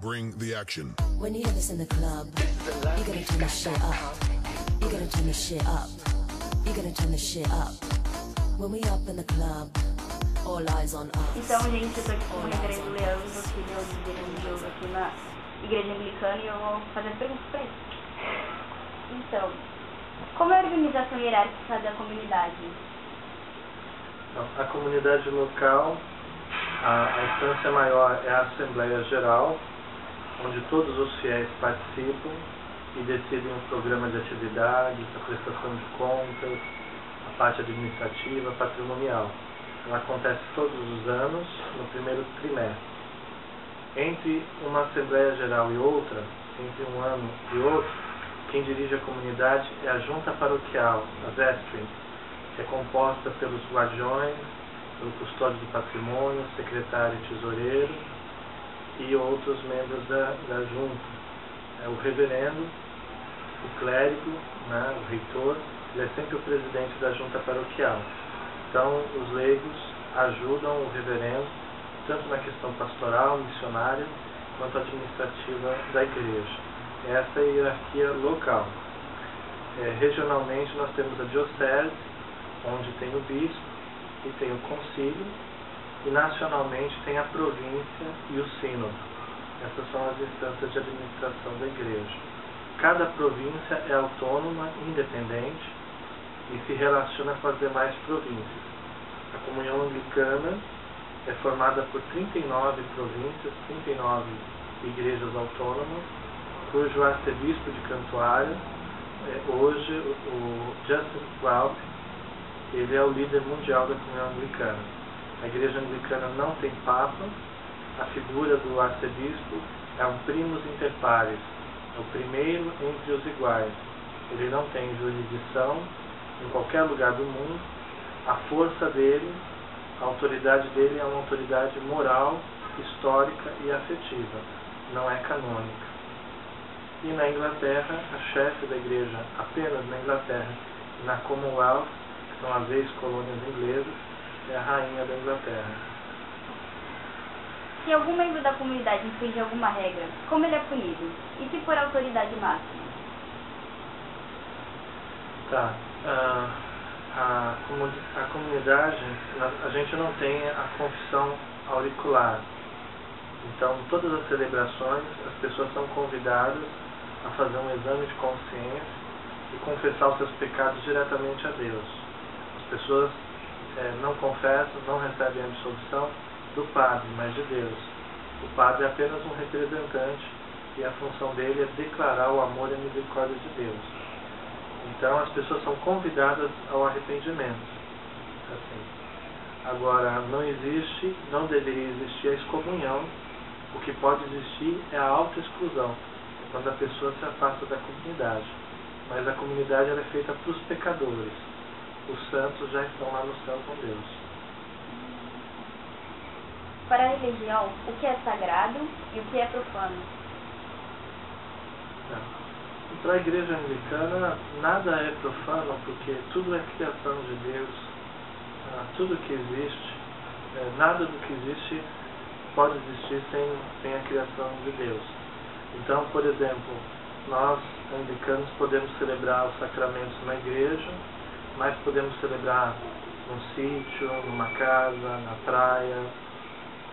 Bring the action. When you hear this in the club, you're gonna turn the shit up. You're gonna turn the shit up. You're gonna turn the shit up. When we up in the club, all eyes on us. Então, gente, eu tô aqui com o reverendo Leandro, filho de religioso aqui na igreja anglicana, e eu vou fazer perguntas pra ele. Então, como é a organização hierárquica da comunidade? A comunidade local, a instância maior é a Assembleia Geral, onde todos os fiéis participam e decidem o programa de atividades, a prestação de contas, a parte administrativa, patrimonial. Ela acontece todos os anos, no primeiro trimestre. Entre uma Assembleia Geral e outra, entre um ano e outro, quem dirige a comunidade é a Junta Paroquial, a Vestry, que é composta pelos guardiões, pelo custódio do patrimônio, secretário e tesoureiro e outros membros da junta. É o reverendo, o clérigo, né, o reitor, ele é sempre o presidente da junta paroquial. Então, os leigos ajudam o reverendo, tanto na questão pastoral, missionária, quanto administrativa da igreja. Essa é a hierarquia local. Regionalmente, nós temos a diocese, onde tem o bispo e tem o concílio, e nacionalmente tem a província e o sínodo. Essas são as instâncias de administração da igreja. Cada província é autônoma, independente e se relaciona com as demais províncias. A comunhão anglicana é formada por 39 províncias, 39 igrejas autônomas, cujo arcebispo de Cantuária, hoje o Justin Welby, ele é o líder mundial da comunhão anglicana. A igreja anglicana não tem papa, a figura do arcebispo é um primus inter pares, é o primeiro entre os iguais. Ele não tem jurisdição em qualquer lugar do mundo. A força dele, a autoridade dele é uma autoridade moral, histórica e afetiva, não é canônica. E na Inglaterra, a chefe da igreja, apenas na Inglaterra e na Commonwealth, que são as ex-colônias inglesas, é a rainha da Inglaterra. Se algum membro da comunidade infringe alguma regra, como ele é punido? E se for a autoridade máxima? Tá. A comunidade, a gente não tem a confissão auricular. Então, todas as celebrações, as pessoas são convidadas a fazer um exame de consciência e confessar os seus pecados diretamente a Deus. As pessoas não confessam, não recebem a absolvição do padre, mas de Deus. O padre é apenas um representante e a função dele é declarar o amor e a misericórdia de Deus. Então as pessoas são convidadas ao arrependimento. Assim. Agora, não deveria existir a excomunhão. O que pode existir é a autoexclusão, quando a pessoa se afasta da comunidade. Mas a comunidade ela é feita para os pecadores. Os santos já estão lá no céu com Deus. Para a religião, o que é sagrado e o que é profano? Para a igreja anglicana, nada é profano, porque tudo é criação de Deus. Tudo que existe, nada do que existe pode existir sem a criação de Deus. Então, por exemplo, nós anglicanos podemos celebrar os sacramentos na igreja, mas podemos celebrar num sítio, numa casa, na praia,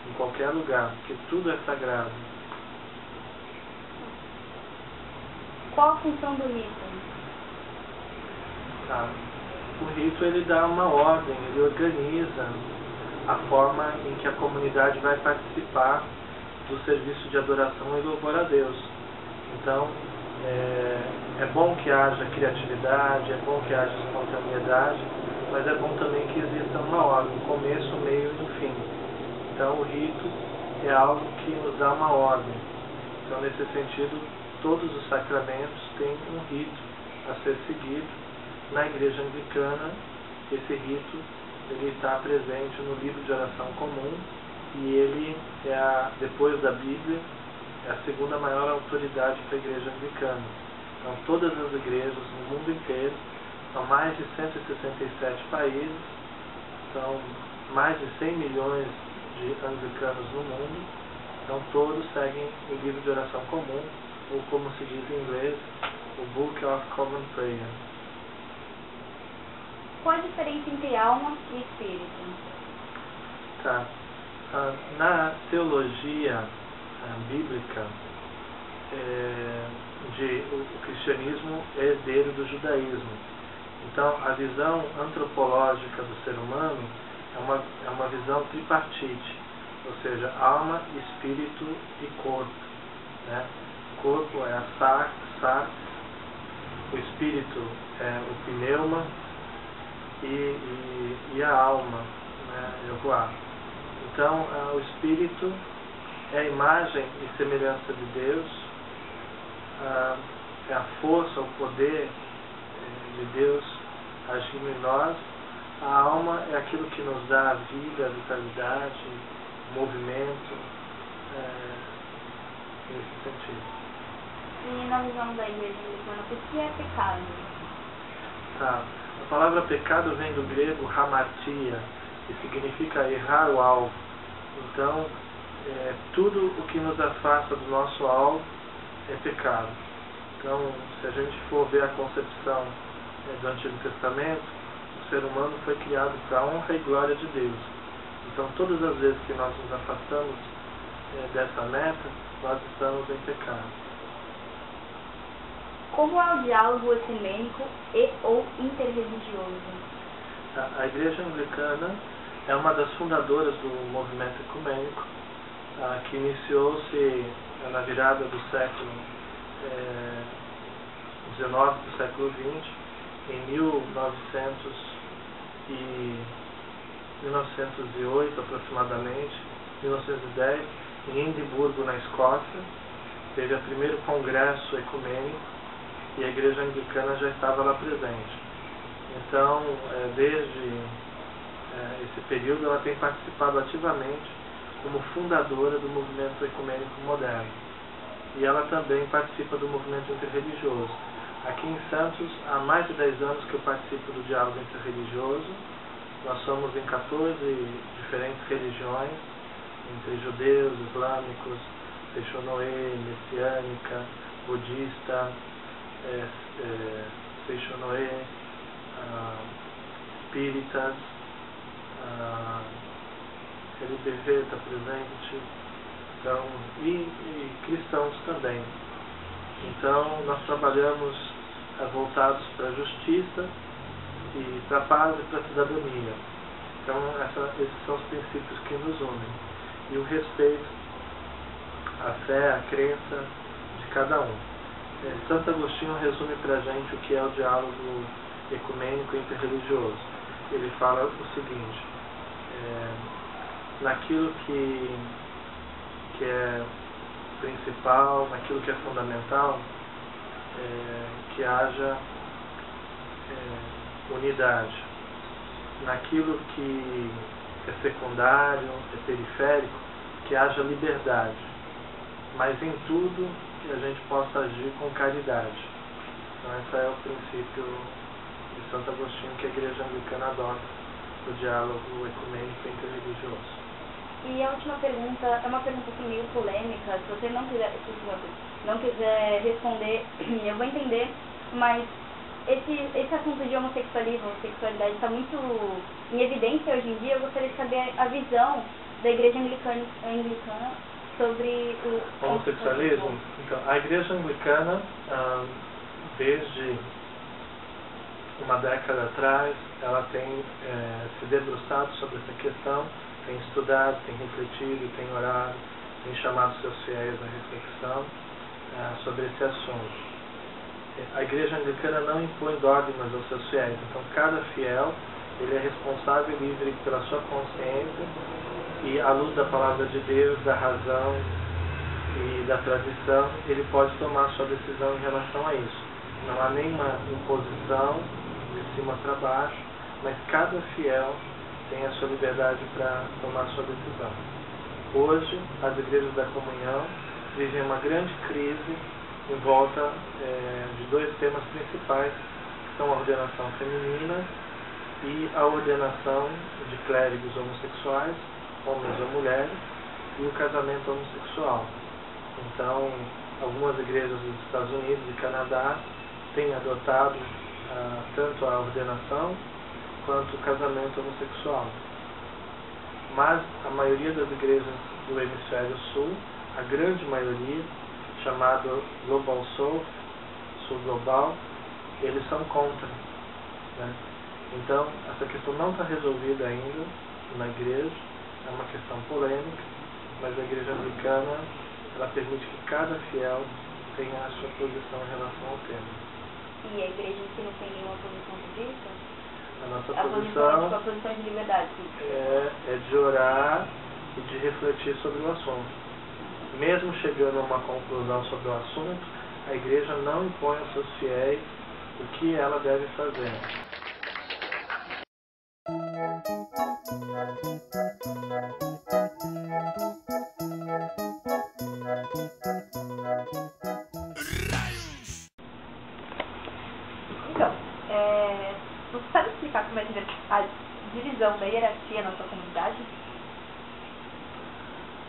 em qualquer lugar, porque tudo é sagrado. Qual a função do rito? O rito ele dá uma ordem, ele organiza a forma em que a comunidade vai participar do serviço de adoração e louvor a Deus. Então, é bom que haja criatividade, é bom que haja espontaneidade, mas é bom também que exista uma ordem, começo, meio e fim. Então, o rito é algo que nos dá uma ordem. Então, nesse sentido, todos os sacramentos têm um rito a ser seguido. Na igreja anglicana, esse rito ele está presente no livro de oração comum e ele depois da Bíblia, é a segunda maior autoridade para a igreja anglicana. Então, todas as igrejas no mundo inteiro, são mais de 167 países, são mais de 100 milhões de anglicanos no mundo, Então todos seguem o livro de oração comum, ou como se diz em inglês, o Book of Common Prayer. Qual a diferença entre alma e espírito? Tá. Na teologia bíblica, o cristianismo é herdeiro do judaísmo. Então, a visão antropológica do ser humano é uma visão tripartite, ou seja, alma, espírito e corpo. Né? O corpo é a sarx, o espírito é o pneuma e a alma, né? É o ruach. Então, o espírito é a imagem e semelhança de Deus, é a força, o poder de Deus agindo em nós. A alma é aquilo que nos dá a vida, a vitalidade, o movimento, nesse sentido. E na visão da Igreja Anglicana, o que é pecado? Tá. A palavra pecado vem do grego hamartia, que significa errar o alvo. Então, tudo o que nos afasta do nosso alvo é pecado. Então, se a gente for ver a concepção do Antigo Testamento, o ser humano foi criado para a honra e glória de Deus. Então, todas as vezes que nós nos afastamos dessa meta, nós estamos em pecado. Como é o diálogo ecumênico ou interreligioso? A Igreja Anglicana é uma das fundadoras do movimento ecumênico, que iniciou-se na virada do século XIX para o século XX, em 1908 aproximadamente, 1910, em Edimburgo, na Escócia, teve o primeiro congresso ecumênico e a Igreja Anglicana já estava lá presente. Então, desde esse período, ela tem participado ativamente como fundadora do movimento ecumênico moderno. E ela também participa do movimento interreligioso. Aqui em Santos, há mais de 10 anos que eu participo do diálogo interreligioso. Nós somos em 14 diferentes religiões, entre judeus, islâmicos, Seishonoe, messiânica, budista, Seishonoe, espíritas, LBV está presente, então, e cristãos também. Então, nós trabalhamos voltados para a justiça e para a paz e para a cidadania. Então, esses são os princípios que nos unem. E o respeito à fé, à crença de cada um. Santo Agostinho resume para a gente o que é o diálogo ecumênico e interreligioso. Ele fala o seguinte: naquilo que é principal, naquilo que é fundamental, que haja unidade. Naquilo que é secundário, é periférico, que haja liberdade. Mas em tudo que a gente possa agir com caridade. Então esse é o princípio de Santo Agostinho que a Igreja Anglicana adota do diálogo ecumênico e interreligioso. E a última pergunta é uma pergunta assim, meio polêmica. Se você não quiser responder, eu vou entender, mas esse assunto de homossexualismo, sexualidade está muito em evidência hoje em dia. Eu gostaria de saber a visão da Igreja Anglicana sobre o homossexualismo. Então, a Igreja Anglicana, desde uma década atrás, ela tem se debruçado sobre essa questão, tem estudado, tem refletido, tem orado, tem chamado seus fiéis à reflexão sobre esse assunto. A Igreja Anglicana não impõe dogmas aos seus fiéis, então cada fiel ele é responsável e livre pela sua consciência e à luz da palavra de Deus, da razão e da tradição, ele pode tomar sua decisão em relação a isso. Não há nenhuma imposição de cima para baixo, mas cada fiel tem a sua liberdade para tomar sua decisão. Hoje, as igrejas da comunhão vivem uma grande crise em volta de dois temas principais, que são a ordenação feminina e a ordenação de clérigos homossexuais, homens ou mulheres, e o casamento homossexual. Então, algumas igrejas dos Estados Unidos e Canadá têm adotado tanto a ordenação quanto o casamento homossexual. Mas a maioria das igrejas do hemisfério sul, a grande maioria, chamado Global Sul, Sul Global, eles são contra, né? Então, essa questão não está resolvida ainda na igreja, é uma questão polêmica, mas a igreja anglicana, ela permite que cada fiel tenha a sua posição em relação ao tema. E a igreja em si não tem nenhuma posição sobre isso? A nossa A posição a posição de liberdade. é de orar e de refletir sobre o assunto. Mesmo chegando a uma conclusão sobre o assunto, a igreja não impõe aos seus fiéis o que ela deve fazer. Então, você sabe explicar como é a divisão da hierarquia na sua comunidade?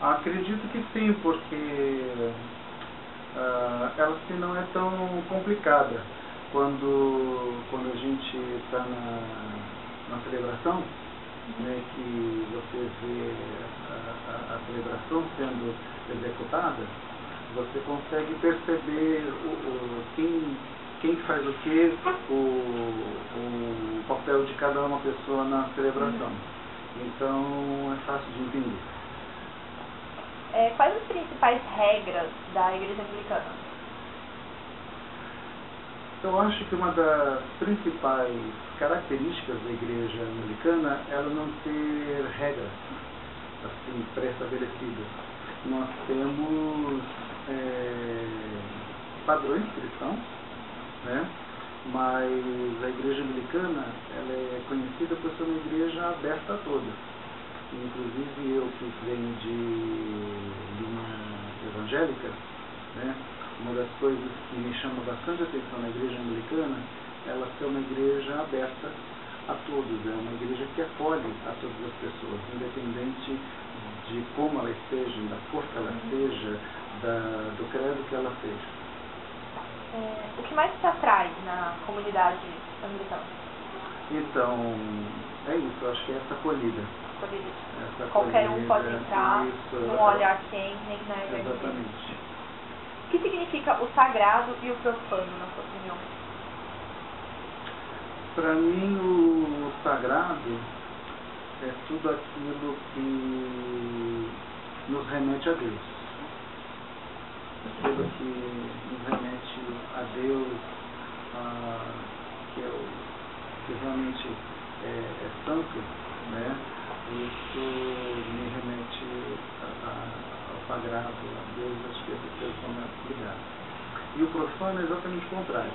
Acredito que sim, porque ela assim não é tão complicada. Quando a gente está na celebração, né, que você vê a celebração sendo executada, você consegue perceber quem faz o que, o papel de cada uma pessoa na celebração. Então é fácil de entender. Quais as principais regras da igreja anglicana? Eu acho que uma das principais características da igreja anglicana é ela não ter regras assim pré-estabelecidas. Nós temos padrões cristãos, né? Mas a igreja anglicana ela é conhecida por ser uma igreja aberta a todos. Inclusive eu que venho de linha evangélica, né? Uma das coisas que me chama bastante atenção na igreja anglicana é ela ser uma igreja aberta a todos, é uma igreja que acolhe a todas as pessoas, independente de como ela esteja, da cor que ela seja, do credo que ela seja. O que mais te atrai na comunidade anglicana? Então, é isso, eu acho que é essa acolhida. Qualquer um pode entrar, não olha a quem, nem na igreja. Exatamente. O que significa o sagrado e o profano, na sua opinião? Para mim, o sagrado é tudo aquilo que nos remete a Deus. Aquilo que nos remete a Deus, que realmente é santo, né? Isso me remete ao sagrado, a Deus, acho que essas coisas são mais ligadas. E o profano é exatamente o contrário.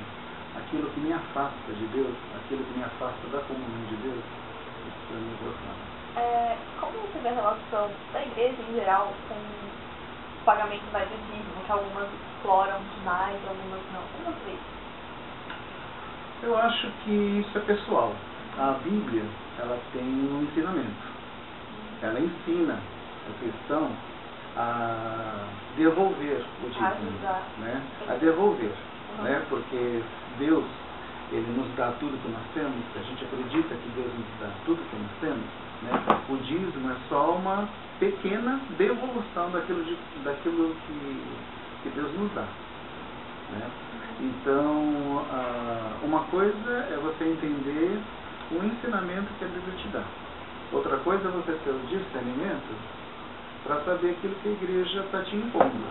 Aquilo que me afasta de Deus, aquilo que me afasta da comunhão de Deus, isso é meu profano. Como você vê a relação da igreja em geral com o pagamento mais do dízimo, que algumas exploram demais, algumas não? Como você vê isso? Eu acho que isso é pessoal. A Bíblia, ela tem um ensinamento. Ela ensina o cristão a devolver o dízimo, né? A devolver, né? Porque Deus, Ele nos dá tudo que nós temos, a gente acredita que Deus nos dá tudo que nós temos, né? O dízimo é só uma pequena devolução daquilo que Deus nos dá, né? Então, uma coisa é você entender o ensinamento que a Bíblia te dá. Outra coisa é você ter o discernimento para saber aquilo que a igreja está te impondo,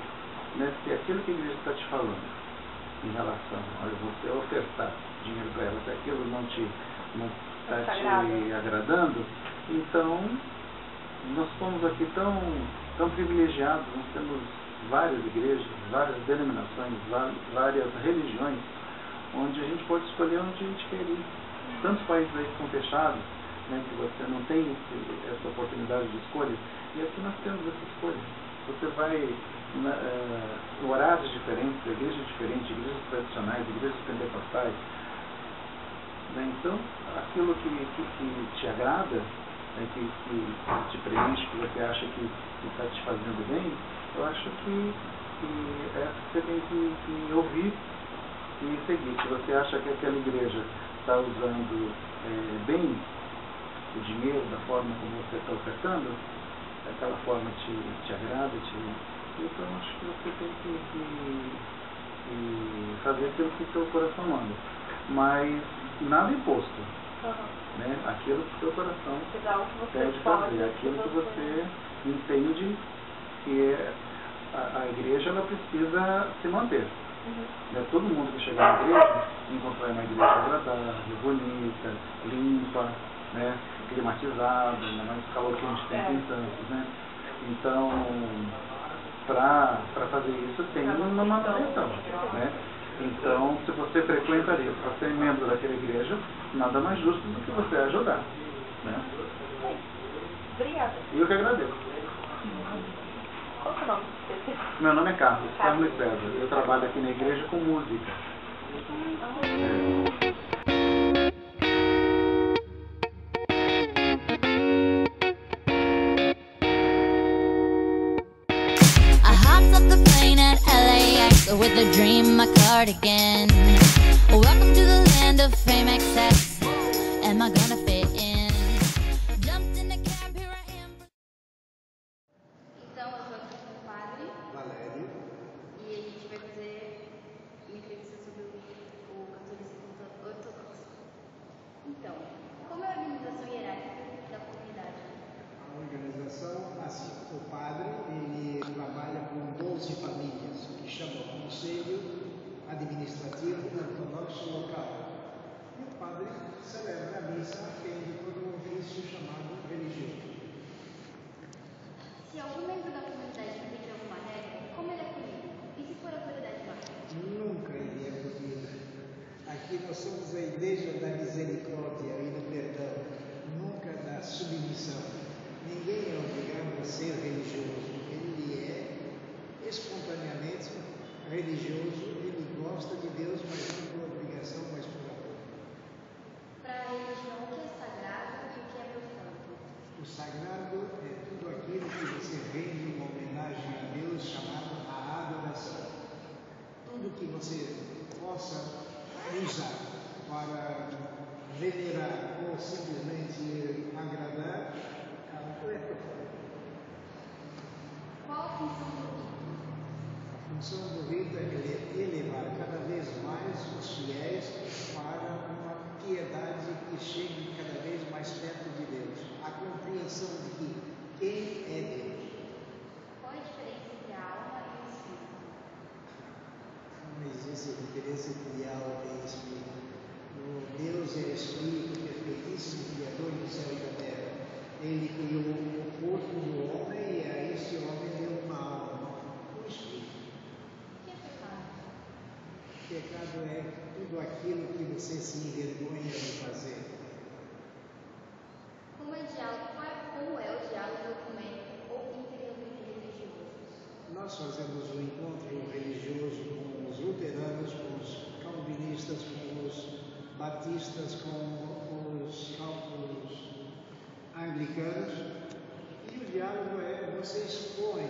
né? Se aquilo que a igreja está te falando em relação a você ofertar dinheiro para ela, se aquilo não está te agradando, então nós somos aqui tão privilegiados, nós temos várias igrejas, várias denominações, várias religiões, onde a gente pode escolher onde a gente quer ir. Tantos países aí que são fechados, né, que você não tem essa oportunidade de escolha, e aqui nós temos essa escolha. Você vai em horários diferentes, igrejas diferentes, igrejas tradicionais, igrejas pentecostais, né? Então, aquilo que te agrada, que te preenche, que você acha que está te fazendo bem, eu acho que essa você tem que ouvir e seguir. Se você acha que aquela igreja está usando bem o dinheiro da forma como você está ofertando, aquela forma te agrada, então acho que você tem que fazer aquilo que o seu coração manda. Mas nada imposto. Né? Aquilo que o seu coração pede fazer, aquilo que você entende que a igreja ela precisa se manter. Né? Todo mundo que chegar na igreja encontrar uma igreja agradável, bonita, limpa, né? Climatizada, ainda mais o calor que a gente tem em Santos, né? Então, para fazer isso tem uma manutenção, né? Então, se você frequenta ali, se você é membro daquela igreja, nada mais justo do que você ajudar, né? Obrigada. E eu que agradeço. Qual é o nome? Meu nome é Carlos César. Eu trabalho aqui na igreja com música. With a dream, my cardigan. Welcome to the land of fame, excess. Am I gonna fit in? Jumped in the cab, here I am. Então, eu estou aqui com o padre Valério. e a gente vai fazer uma entrevista sobre o catolicismo ortodoxo. Então, como é a organização hierárquica da comunidade? A organização, assim, o padre, ele trabalha com 12 famílias, que chama Conselho Administrativo Ortodoxo Local. E o padre celebra a missa a fim de todo o ofício chamado religioso. Se algum membro da comunidade não pedir alguma regra, como ele é punido? E se for autoridade máxima? Nunca ele é punido. Aqui nós somos a igreja da misericórdia e do perdão, nunca da submissão. Ninguém é obrigado a ser religioso. Ele é espontaneamente religioso, ele gosta de Deus, mas não por obrigação, mas por amor. Para a religião, o que é sagrado e o que é profano? O sagrado é tudo aquilo que você rende uma homenagem a Deus, chamado a adoração. Tudo que você possa usar para venerar ou simplesmente agradar, é profano. Qual a função do rito? A função do rito é elevar cada vez mais os fiéis para uma piedade que chegue cada vez mais perto de Deus. A compreensão de que quem é Deus. Qual a diferença entre a alma e o espírito? Não existe diferença entre alma e espírito. O Deus é espírito perfeitíssimo, criador do céu e da terra. Ele criou o corpo do homem e a esse homem deu uma alma, um espírito. O que é pecado? Pecado é tudo aquilo que você se envergonha de fazer. Como é o diálogo ecumênico ou interreligioso? Nós fazemos um encontro religioso com os luteranos, com os calvinistas, com os batistas, com os anglicanos, e o diálogo é você expõe o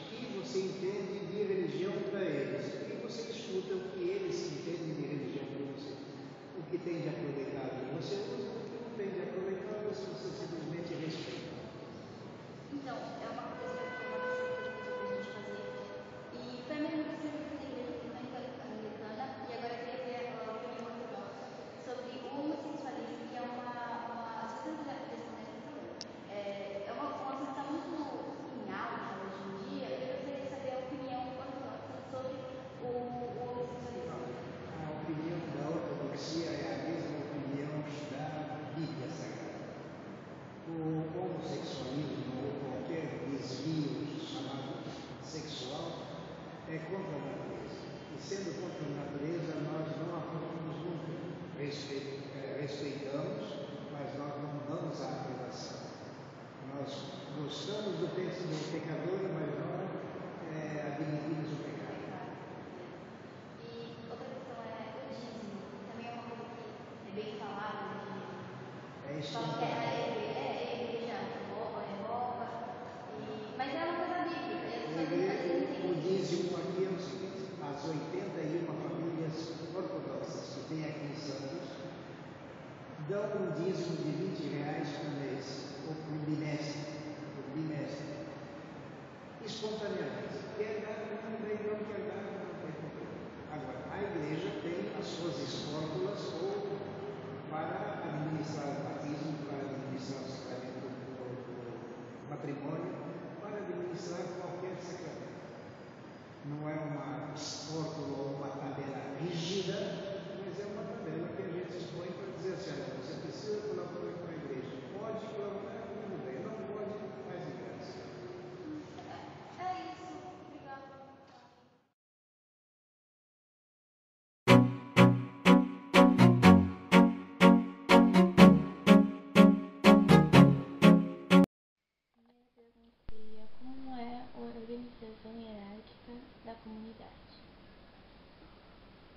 que você entende de religião para eles, e você escuta o que eles entendem de religião para você. O que tem de aproveitável você usa, o que não tem de aproveitável você simplesmente respeita. Então, é uma coisa que a gente fazer. E foi a mesma coisa que eu fiz na igreja anglicana, e agora eu queria ver a opinião ortodoxa sobre o homossexualismo, que é uma questão muito em alta hoje em dia. Eu gostaria de saber a opinião ortodoxa sobre o homossexualismo. A opinião da ortodoxia é a mesma opinião da Bíblia Sagrada. O homossexualismo ou qualquer desvio chamado sexual é contra a natureza. E sendo contra a natureza, nós não apoiamos nunca. Respeitamos, mas nós não damos a aprovação. Nós gostamos do pecador, mas não admitimos o pecado. E outra questão é o dízimo. Também é uma coisa que é bem falada hoje em dia. É Só que é dão um dízimo de R$20 por mês, ou por bimestre, espontaneamente. Quer dar, não tem, não quer dar, não tem problema. Agora, a igreja tem as suas escópulas ou para administrar o batismo, para administrar o sacramento do matrimônio, para administrar qualquer sacramento. Não é uma escópula ou uma tabela rígida, mas é uma tabela que a gente expõe para dizer assim, olha, você precisa colaborar com a igreja. Pode colaborar, tudo bem. Não pode, faz de graça. É isso. Obrigada. Minha pergunta seria: como é a organização hierárquica da comunidade?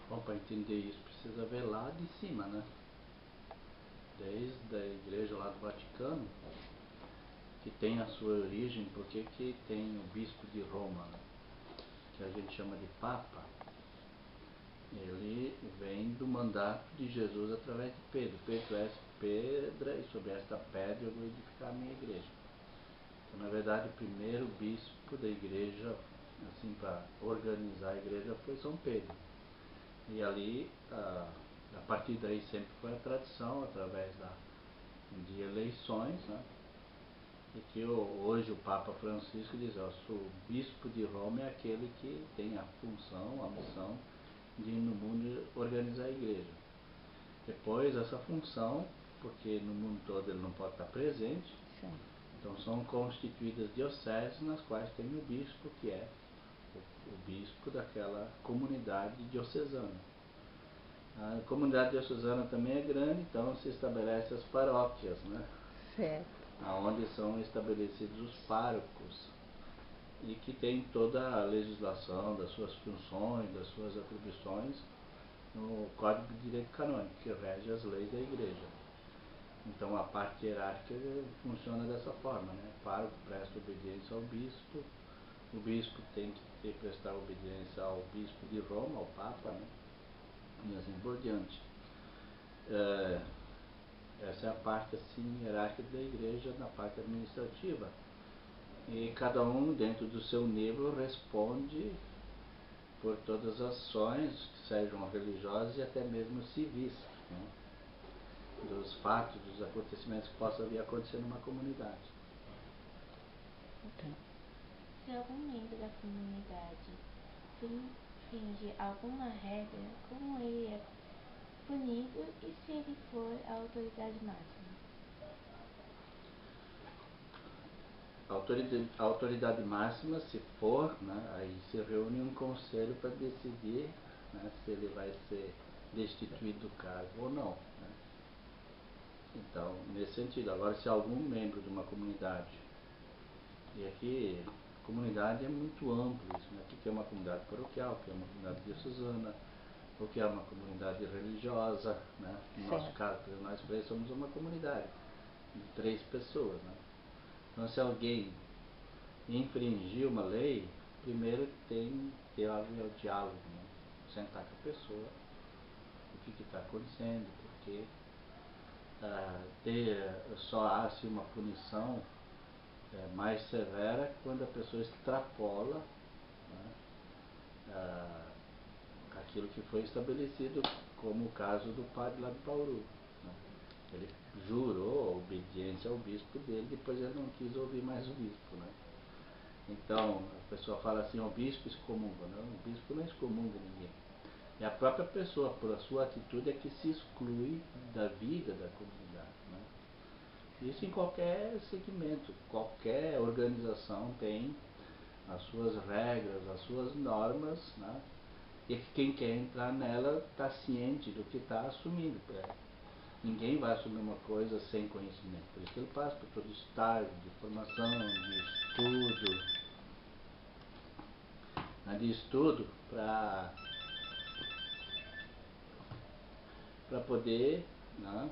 Bom, para entender isso precisa ver lá de cima, né? Desde a igreja lá do Vaticano, que tem a sua origem, porque que tem o bispo de Roma, né? Que a gente chama de Papa. Ele vem do mandato de Jesus através de Pedro. Pedro é pedra, e sobre esta pedra eu vou edificar a minha igreja. Então, na verdade, o primeiro bispo da igreja, assim, para organizar a igreja, foi São Pedro. E ali, a partir daí sempre foi a tradição, através de eleições, né? E que hoje o Papa Francisco diz, o bispo de Roma é aquele que tem a função, a missão de ir no mundo organizar a igreja. Depois essa função, porque no mundo todo ele não pode estar presente, Sim. então são constituídas dioceses nas quais tem o bispo, que é o bispo daquela comunidade diocesana. A comunidade diocesana também é grande, então se estabelece as paróquias, né? Certo. Onde são estabelecidos os párocos e que tem toda a legislação das suas funções, das suas atribuições no Código de Direito Canônico, que rege as leis da igreja. Então a parte hierárquica funciona dessa forma, né? O pároco presta obediência ao bispo, o bispo tem que prestar obediência ao bispo de Roma, ao Papa, né? E assim por diante. Essa é a parte assim hierárquica da igreja na parte administrativa. E cada um, dentro do seu nível, responde por todas as ações, que sejam religiosas e até mesmo civis, né? Dos fatos, dos acontecimentos que possam vir a acontecer numa comunidade. Okay. Se algum membro da comunidade infringe alguma regra, como ele é punido e se ele for a autoridade máxima? A autoridade máxima, se for, né, aí se reúne um conselho para decidir, né, se ele vai ser destituído do cargo ou não, né? Então, nesse sentido. Agora, se algum membro de uma comunidade, e aqui comunidade é muito amplo isso, né? O que é uma comunidade paroquial, o que é uma comunidade diocesana, o que é uma comunidade religiosa, né? No nosso caso, nós três somos uma comunidade de 3 pessoas, né? Então, se alguém infringir uma lei, primeiro tem que ter o diálogo, né? Sentar com a pessoa, o que está acontecendo, porque só há assim, uma punição mais severa quando a pessoa extrapola, né, aquilo que foi estabelecido, como o caso do padre lá de Bauru, né? Ele jurou a obediência ao bispo dele, depois ele não quis ouvir mais o bispo, né? Então a pessoa fala assim, o bispo excomunga. Não, o bispo não excomunga ninguém. É a própria pessoa, por a sua atitude, é que se exclui da vida da comunidade, né? Isso em qualquer segmento, qualquer organização tem as suas regras, as suas normas, né? E quem quer entrar nela está ciente do que está assumindo. Ninguém vai assumir uma coisa sem conhecimento. Por isso que ele passa por todo estágio de formação, de estudo para poder, né,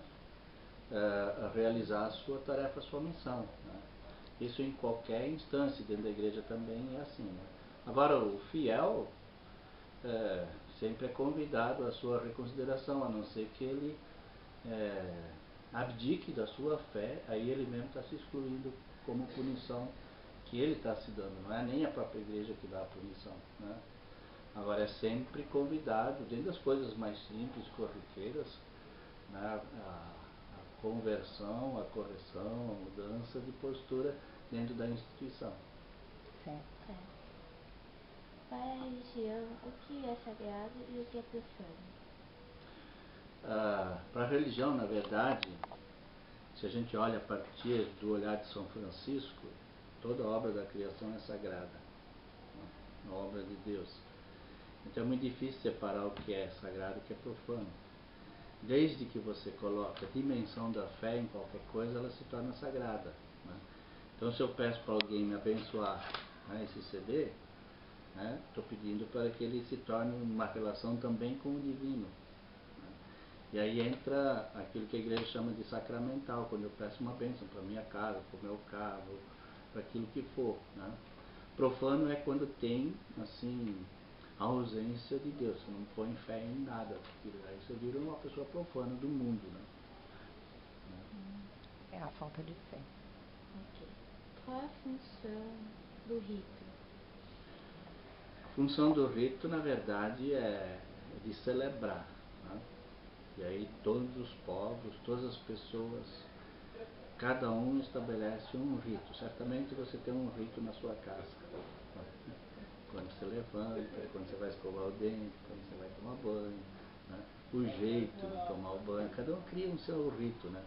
realizar a sua tarefa, a sua missão, né? Isso em qualquer instância, dentro da igreja também é assim, né? Agora, o fiel sempre é convidado à sua reconsideração, a não ser que ele abdique da sua fé, aí ele mesmo está se excluindo como punição que ele está se dando, não é nem a própria igreja que dá a punição, né? Agora é sempre convidado, dentro das coisas mais simples, corriqueiras, né, a conversão, a correção, a mudança de postura dentro da instituição. Certo. Certo. Para a religião, o que é sagrado e o que é profano? Para a religião, na verdade, se a gente olha a partir do olhar de São Francisco, toda a obra da criação é sagrada, né? A obra de Deus. Então é muito difícil separar o que é sagrado e o que é profano. Desde que você coloca a dimensão da fé em qualquer coisa, ela se torna sagrada, né? Então, se eu peço para alguém me abençoar, né, esse CD, estou pedindo para que ele se torne uma relação também com o divino, né? E aí entra aquilo que a igreja chama de sacramental, quando eu peço uma bênção para minha casa, para o meu carro, para aquilo que for, né? Profano é quando tem, assim, a ausência de Deus, você não põe fé em nada, porque aí você vira uma pessoa profana do mundo, né? É a falta de fé. Ok. Qual a função do rito? A função do rito, na verdade, é de celebrar, né? E aí todos os povos, todas as pessoas, cada um estabelece um rito. Certamente você tem um rito na sua casa, né? Quando você levanta, quando você vai escovar o dente, quando você vai tomar banho, né? O jeito de tomar o banho, cada um cria um seu rito, né?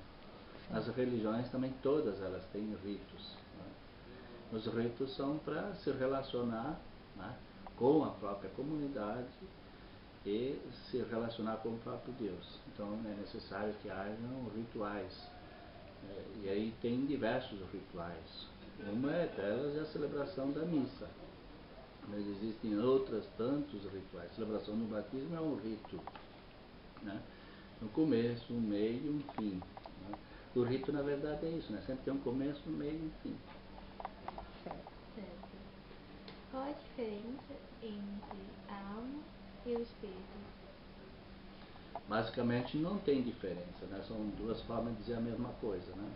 As religiões também, todas elas têm ritos, né? Os ritos são para se relacionar, né, com a própria comunidade e se relacionar com o próprio Deus. Então é necessário que hajam rituais. E aí tem diversos rituais. Uma delas é a celebração da missa. Mas existem outras tantos rituais. A celebração do batismo é um rito, né? Um começo, um meio e um fim, né? O rito, na verdade, é isso, né? Sempre tem um começo, um meio e um fim. Certo. Qual a diferença entre a alma e o espírito? Basicamente não tem diferença, né? São duas formas de dizer a mesma coisa, né?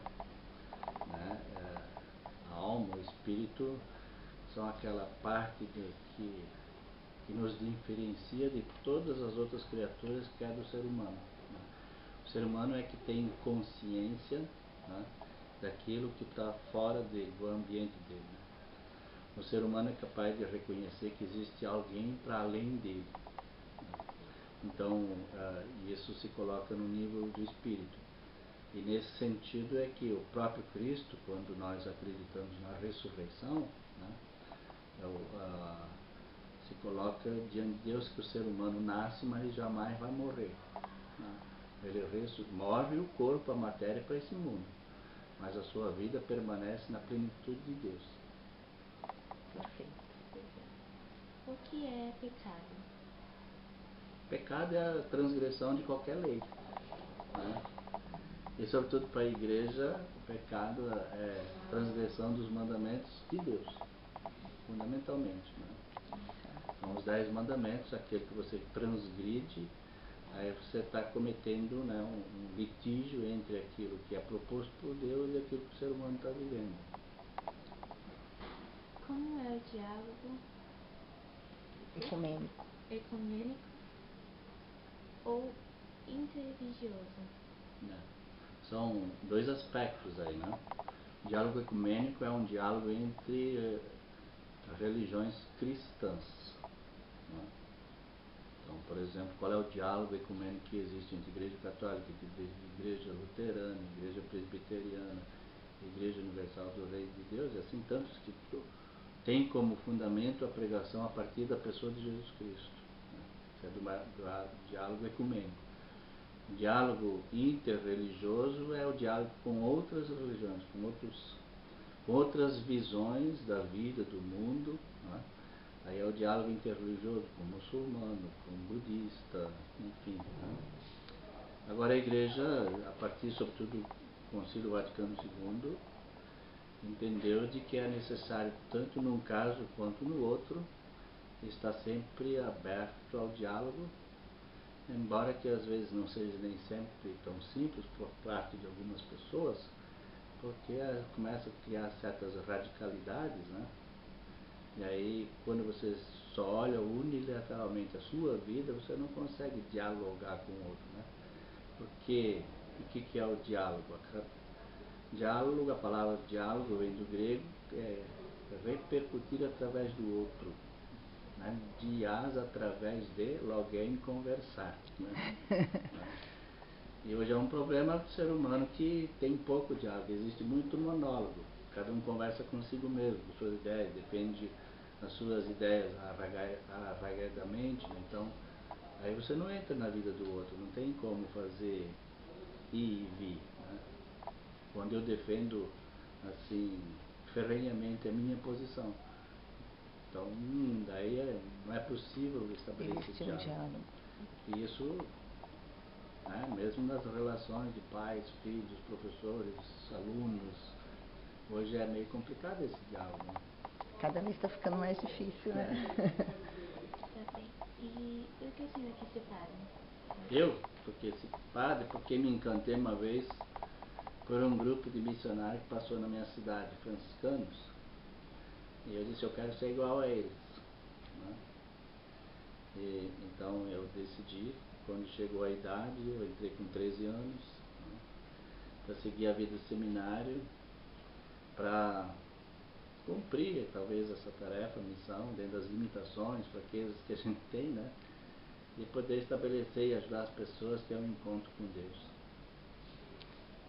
A alma, o espírito são aquela parte que nos diferencia de todas as outras criaturas que é do ser humano, né? O ser humano é que tem consciência, né, daquilo que está fora dele, do ambiente dele, né? O ser humano é capaz de reconhecer que existe alguém para além dele, né? Então, isso se coloca no nível do espírito. E nesse sentido é que o próprio Cristo, quando nós acreditamos na ressurreição, né, se coloca diante de Deus que o ser humano nasce, mas jamais vai morrer, né? Ele morre o corpo, a matéria para esse mundo, mas a sua vida permanece na plenitude de Deus. Perfeito. O que é pecado? Pecado é a transgressão de qualquer lei, né? E sobretudo para a igreja, o pecado é transgressão dos mandamentos de Deus, fundamentalmente, né? São os 10 mandamentos, aquele que você transgride, aí você está cometendo, né, um litígio entre aquilo que é proposto por Deus e aquilo que o ser humano está vivendo. Como é o diálogo Ecumênico. ecumênico ou interreligioso? Né? São dois aspectos aí, né? O diálogo ecumênico é um diálogo entre religiões cristãs, né? Então, por exemplo, qual é o diálogo ecumênico que existe entre Igreja Católica, Igreja Luterana, Igreja Presbiteriana, Igreja Universal do Reino de Deus, e assim tantos que têm como fundamento a pregação a partir da pessoa de Jesus Cristo, né? Isso é do diálogo ecumênico. O diálogo interreligioso é o diálogo com outras religiões, com outras visões da vida, do mundo, né? Aí é o diálogo interreligioso com o muçulmano, com o budista, enfim, né? Agora a igreja, a partir sobretudo do Concílio Vaticano II, entendeu de que é necessário, tanto num caso quanto no outro, estar sempre aberto ao diálogo embora que às vezes não seja nem sempre tão simples por parte de algumas pessoas, porque começa a criar certas radicalidades, né? E aí, quando você só olha unilateralmente a sua vida, você não consegue dialogar com o outro, né? Porque o que é o diálogo? Diálogo, a palavra diálogo vem do grego, é repercutir através do outro, né? Dias através de, logem, conversar, né? E hoje é um problema do ser humano que tem pouco diálogo, existe muito monólogo, cada um conversa consigo mesmo, com suas ideias, defende as suas ideias arraigadamente, né? Então aí você não entra na vida do outro, não tem como fazer ir e vir, né? Quando eu defendo assim ferrenhamente a minha posição, então daí não é possível estabelecer diálogo. E isso, né, mesmo nas relações de pais, filhos, professores, alunos, hoje é meio complicado esse diálogo, né? Cada vez está ficando mais difícil, né? Tá bem. E por que o senhor quis ser padre? Eu? Porque esse padre, porque me encantei uma vez por um grupo de missionários que passou na minha cidade, franciscanos, e eu disse, eu quero ser igual a eles, né? E então eu decidi, quando chegou a idade, eu entrei com 13 anos, né, para seguir a vida do seminário, para cumprir talvez essa tarefa, missão, dentro das limitações, fraquezas que a gente tem, né? E poder estabelecer e ajudar as pessoas a ter um encontro com Deus.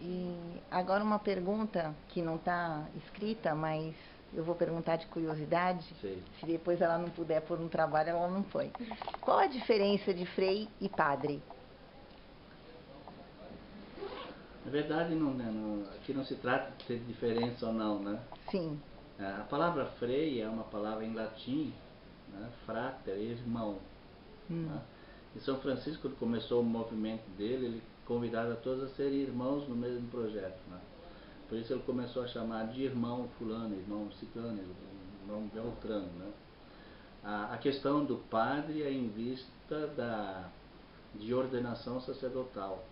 E agora uma pergunta que não está escrita, mas eu vou perguntar de curiosidade. Sim. Se depois ela não puder pôr no trabalho, ela não põe. Qual a diferença de frei e padre? Na verdade, aqui não se trata de ter diferença ou não, né? Sim. A palavra frei é uma palavra em latim, né? Frater, irmão. Né? E São Francisco, quando começou o movimento dele, ele convidava todos a serem irmãos no mesmo projeto, né? Por isso ele começou a chamar de irmão fulano, irmão ciclano, irmão beltrano, né? A questão do padre é em vista de ordenação sacerdotal,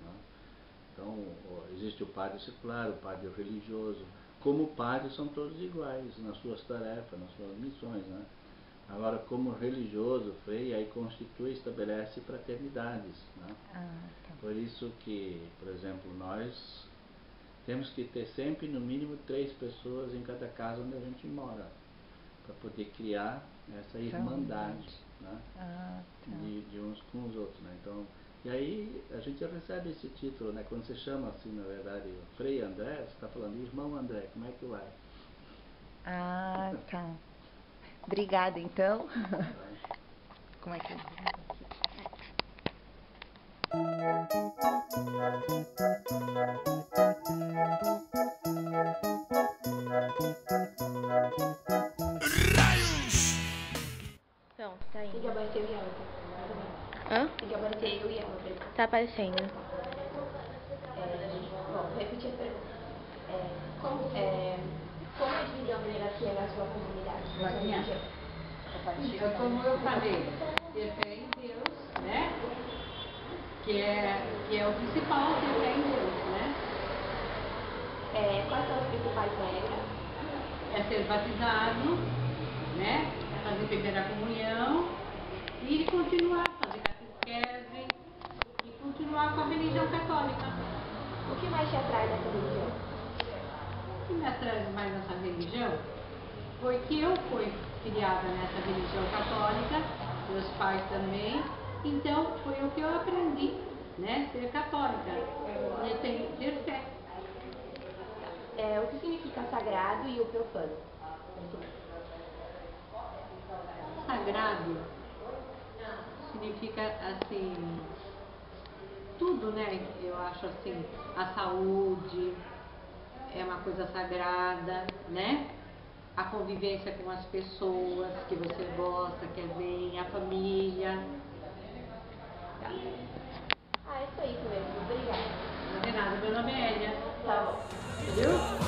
né? Então, existe o padre secular, o padre religioso. Como padre são todos iguais nas suas tarefas, nas suas missões, né? Agora, como religioso, frei, aí constitui e estabelece fraternidades, né? Tá. Por isso que, por exemplo, nós temos que ter sempre no mínimo 3 pessoas em cada casa onde a gente mora, para poder criar essa irmandade, né? Tá. de uns com os outros, né? Então, e aí a gente recebe esse título, né? Quando você chama assim, na verdade, Frei André, você está falando, irmão André, como é que vai? Ah, tá. Obrigada, então. Como é que Pronto, tá indo. Tem que aparecer eu e ela. Hã? Tem que aparecer eu e ela. Tá aparecendo. Bom, vou repetir a pergunta. Como é a divisão hierarquia na sua comunidade? Na sua religião? Como eu falei, ter fé em Deus, né? Que é o principal, ter fé em Deus, né? Quais são as principais regras? É ser batizado, né? Fazer primeira comunhão e continuar, fazer catequese e continuar com a religião católica. O que mais te atrai nessa religião? O que me atrai mais nessa religião foi que eu fui criada nessa religião católica, meus pais também, então foi o que eu aprendi, né? Ser católica, ter fé. O que significa sagrado e o profano? Sagrado significa assim tudo, né? Eu acho assim, a saúde é uma coisa sagrada, né? A convivência com as pessoas que você gosta, quer ver, a família. Tá. É só isso mesmo. Obrigada. Não tem nada, meu nome é Elia. Tá bom. Viu?